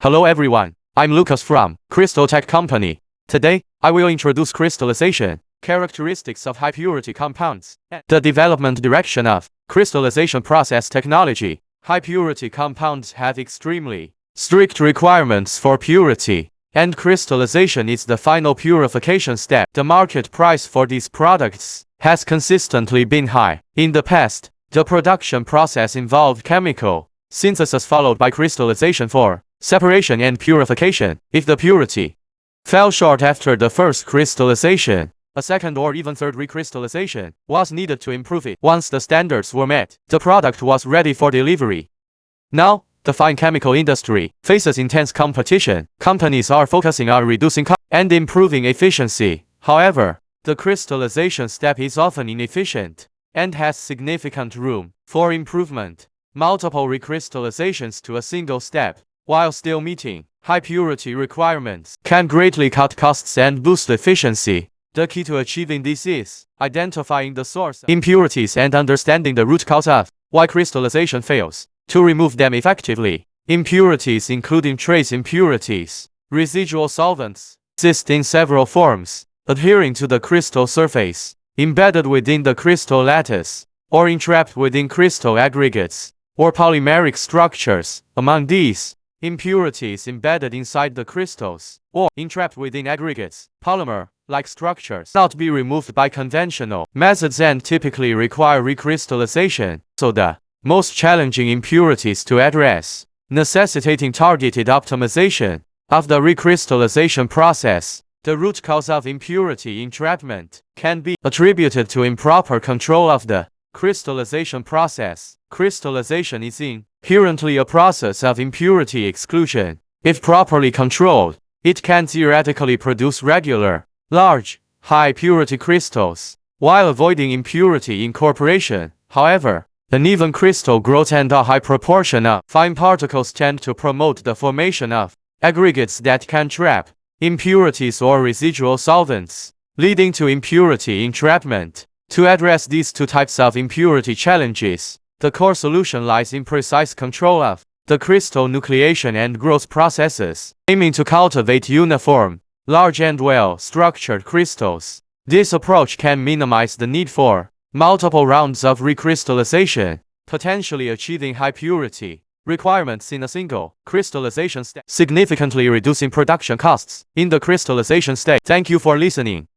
Hello everyone, I'm Lucas from Crystal Tech Company. Today, I will introduce crystallization, characteristics of high-purity compounds, and the development direction of crystallization process technology. High-purity compounds have extremely strict requirements for purity, and crystallization is the final purification step. The market price for these products has consistently been high. In the past, the production process involved chemical synthesis followed by crystallization for separation and purification. If the purity fell short after the first crystallization, a second or even third recrystallization was needed to improve it. Once the standards were met, the product was ready for delivery. Now, the fine chemical industry faces intense competition. Companies are focusing on reducing cost and improving efficiency. However, the crystallization step is often inefficient and has significant room for improvement. Multiple recrystallizations to a single step, while still meeting high purity requirements, can greatly cut costs and boost efficiency. The key to achieving this is identifying the source of impurities and understanding the root cause of why crystallization fails. To remove them effectively, impurities including trace impurities, residual solvents, exist in several forms, adhering to the crystal surface, embedded within the crystal lattice, or entrapped within crystal aggregates, or polymeric structures. Among these, impurities embedded inside the crystals, or entrapped within aggregates, polymer-like structures, cannot be removed by conventional methods and typically require recrystallization. So the most challenging impurities to address, necessitating targeted optimization of the recrystallization process. The root cause of impurity entrapment can be attributed to improper control of the crystallization process. Crystallization is inherently a process of impurity exclusion. If properly controlled, it can theoretically produce regular, large, high-purity crystals, while avoiding impurity incorporation. However, uneven crystal growth and a high proportion of fine particles tend to promote the formation of aggregates that can trap impurities or residual solvents, leading to impurity entrapment. To address these two types of impurity challenges, the core solution lies in precise control of the crystal nucleation and growth processes, aiming to cultivate uniform, large and well-structured crystals. This approach can minimize the need for multiple rounds of recrystallization, potentially achieving high purity requirements in a single crystallization step, significantly reducing production costs in the crystallization state. Thank you for listening.